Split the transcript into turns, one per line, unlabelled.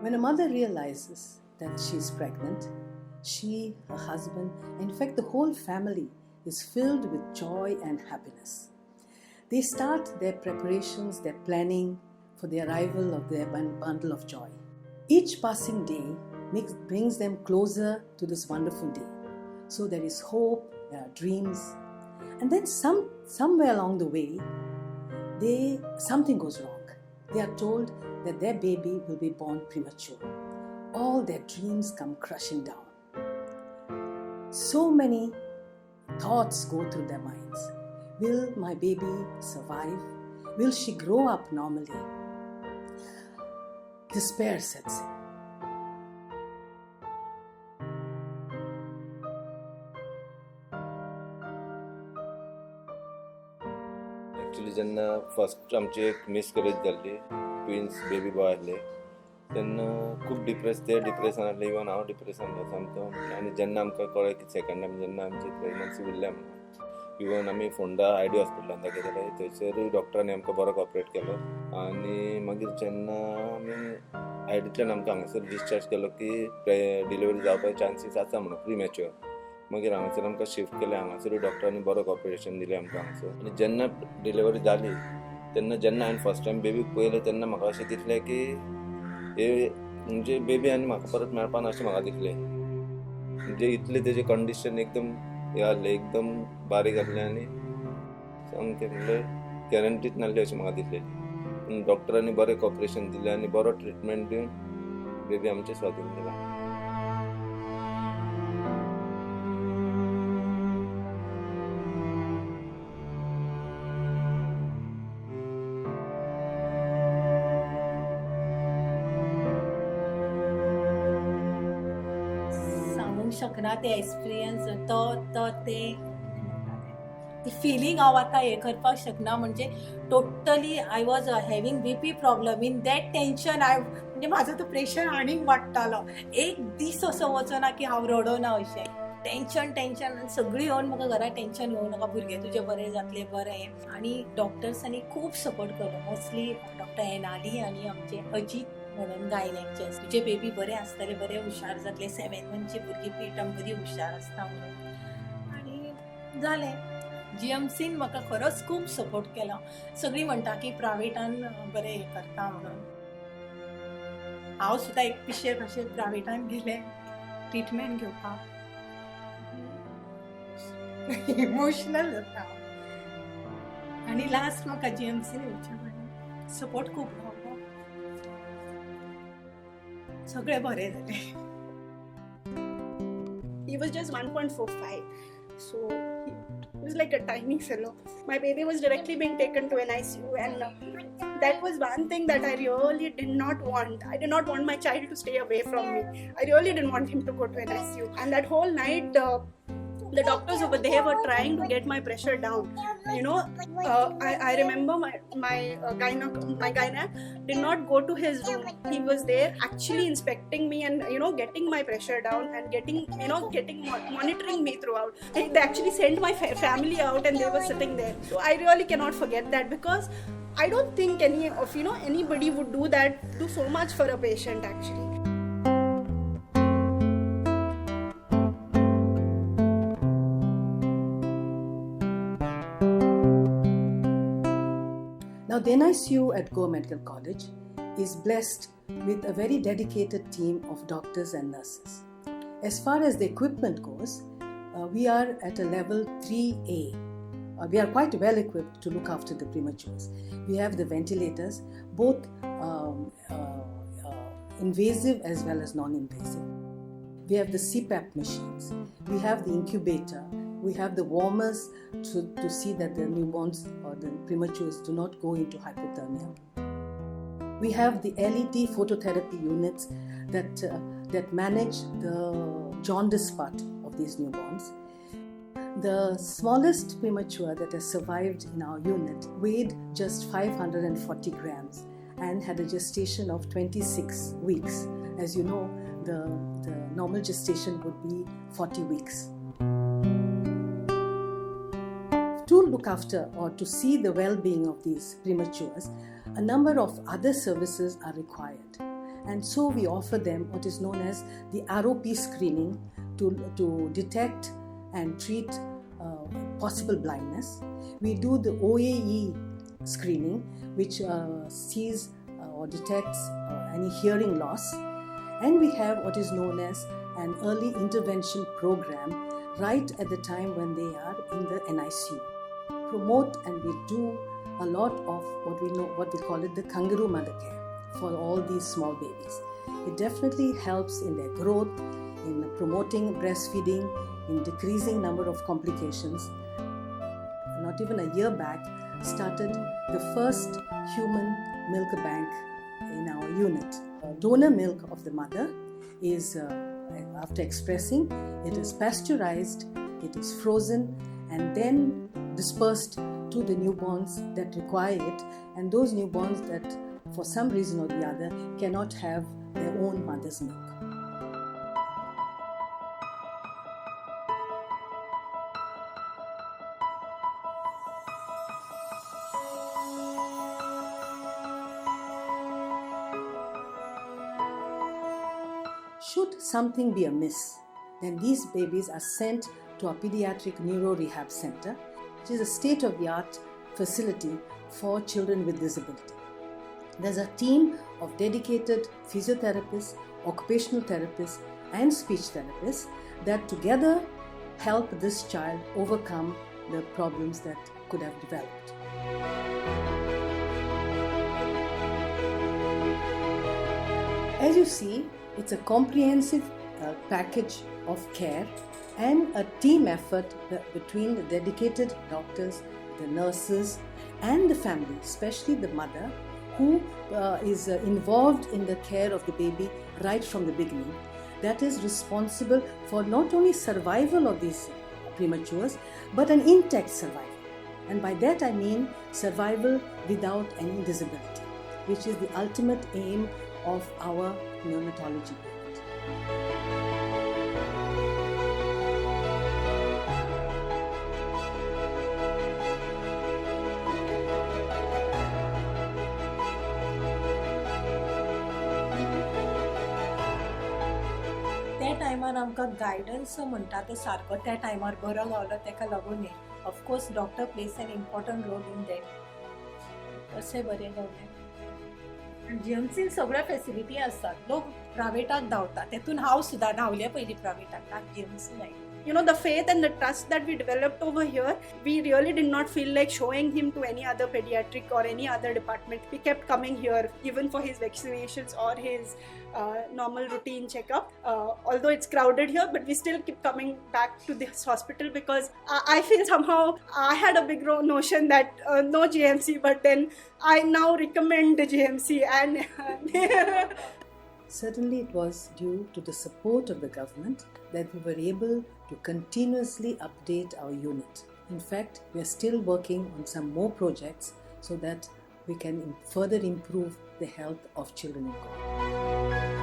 When a mother realizes that she is pregnant, she, her husband, in fact the whole family is filled with joy and happiness. They start their preparations, their planning for the arrival of their bundle of joy. Each passing day brings them closer to this wonderful day. So there is hope, there are dreams. And then somewhere along the way, something goes wrong. They are told that their baby will be born premature. All their dreams come crushing down. So many thoughts go through their minds. Will my baby survive? Will she grow up normally? Despair sets in.
Actually जेन्ना first आमची एक miscarriage जाल्ली, twins baby boy आसले, तेन्ना खूब depress आसले. Even हांव डिप्रेसान सामको. आनी जेन्ना आमकां कळ्ळें की सेकंड टायम जेन्ना आमची प्रेग्नन्सी उरल्या म्हणून, इवन आमी फोंडा आयडी हॉस्पिटलान दाखयताले. थंयसर डॉक्टरांनी आमकां बरो कॉपरेट केलो. आनी मागीर जेन्ना आमी आयडींतल्यान आमकां हांगासर डिस्चार्ज केलो की डिलिव्हरी जावपाचे चान्सीस आसा म्हणून प्रीमॅच्युअर. मागीर हांगासर आमकां शिफ्ट केलें. हांगासरूय डॉक्टरांनी बरो कॉपरेशन दिलें आमकां हांगासर. आनी जेन्ना डिलिव्हरी जाली तेन्ना जेन्ना हांवें फर्स्ट टायम बेबीक पळयलें तेन्ना म्हाका अशें दिसलें की हे म्हणजे बेबी आनी म्हाका परत मेळपाना अशें म्हाका दिसलें. म्हणजे इतलें तेजें कंडिशन एकदम हें आहलें, एकदम बारीक आहलें आनी सामकें म्हणल्यार गॅरंटीच नासली अशें म्हाका दिसलें. पूण डॉक्टरांनी बरें कॉपरेशन दिलें आनी बरो ट्रिटमेंट दिवन बेबी आमचें स्वाधीन केलां.
शकना ते एक्सपिरियन्स ती फिलींग हांव आतां हें करपाक शकना. म्हणजे totally I was having BP problem. In that tension म्हणजे म्हाजो तो प्रेशर आनीक वाडटालो. एक दीस असो वचना की हांव रडोना अशें. टेन्शन सगळीं येवन म्हाका घरा टेन्शन घेवं नाका, भुरगें तुजें बरें जातलें बरें. आनी डॉक्टर्सांनी खूब सपोर्ट केलो. मोस्टली डॉक्टर एनाली आनी आमचे अजीत म्हणून गायनेकचे. तुजे बेबी बरें आसतलें, बरें हुशार जातलें. 7 मंथची भुरगीं पीठ बरी हुशार आसता म्हणून. आनी जालें. GMCन म्हाका खरोच खूब सपोर्ट केलो. सगळीं म्हणटा की प्रायवेटान बरें हें करता म्हणून. हांव सुद्दां एक पिशे कशें प्रायवेटान गेलें ट्रिटमेंट घेवपाक. इमोशनल जाता आनी लास्ट म्हाका GMCन येवचें पडलें. सपोर्ट खूब गावलो. सगळें बरें जालें.
He was just 1.45, so he was like a tiny fellow. My baby was directly being taken to an ICU, and that was one thing that I really did not want. I did not want my child to stay away from me. I really didn't want him to go to an ICU. And that whole night, the doctors over there were trying to get my pressure down. I remember my gynac did not go to his room. He was there actually inspecting me and getting my pressure down and getting monitoring me throughout. They actually sent my family out and they were sitting there. So I really cannot forget that, because I don't think anybody would do so much for a patient actually.
Now, the NICU at Goa Medical College is blessed with a very dedicated team of doctors and nurses. As far as the equipment goes, we are at a level 3A. We are quite well equipped to look after the prematures. We have the ventilators, both invasive as well as non-invasive. We have the CPAP machines. We have the incubator. We have the warmers to see that the newborns or the prematures do not go into hypothermia. We have the LED phototherapy units that manage the jaundice part of these newborns. The smallest premature that has survived in our unit weighed just 540 grams and had a gestation of 26 weeks. As you know, the normal gestation would be 40 weeks. To look after or to see the well-being of these prematures, a number of other services are required. And so we offer them what is known as the ROP screening to detect and treat possible blindness. We do the OAE screening, which sees or detects any hearing loss. And we have what is known as an early intervention program right at the time when they are in the NICU. Promote, and we do a lot of what we call it the kangaroo mother care for all these small babies. It definitely helps in their growth, in promoting breastfeeding, in decreasing number of complications. Not even a year back, started the first human milk bank in our unit. Donor milk of the mother is, after expressing, it is pasteurized, it is frozen, and then dispersed to the newborns that require it, and those newborns that for some reason or the other cannot have their own mother's milk. Should something be amiss, then these babies are sent to our pediatric neuro rehab center, which is a state-of-the-art facility for children with disability. There's a team of dedicated physiotherapists, occupational therapists, and speech therapists that together help this child overcome the problems that could have developed. As you see, it's a comprehensive package of care and a team effort between the dedicated doctors, the nurses, and the family, especially the mother, who is involved in the care of the baby right from the beginning, that is responsible for not only survival of these prematures, but an intact survival. And by that I mean survival without any disability, which is the ultimate aim of our neonatology unit.
त्या टायमार आमकां guidance म्हणटा तो सारको त्या टायमार बरो गावलो ताका लागून of course doctor plays an important role in that अशें बरें गावलें. जीएमसीन सगळ्यो फेसिलिटी आसतात. लोक प्रायवेटाक धांवता, तेतून हांव सुद्दां धांवलें पयलीं प्रायवेटाक, आज जीएमसी जाय.
You know, the faith and the trust that we developed over here, we really did not feel like showing him to any other pediatric or any other department. We kept coming here even for his vaccinations or his normal routine checkup. Although it's crowded here, but we still keep coming back to this hospital because I feel somehow I had a big notion that no GMC, but then I now recommend the GMC and
Certainly it was due to the support of the government that we were able to continuously update our unit. In fact, we are still working on some more projects so that we can further improve the health of children in Goa.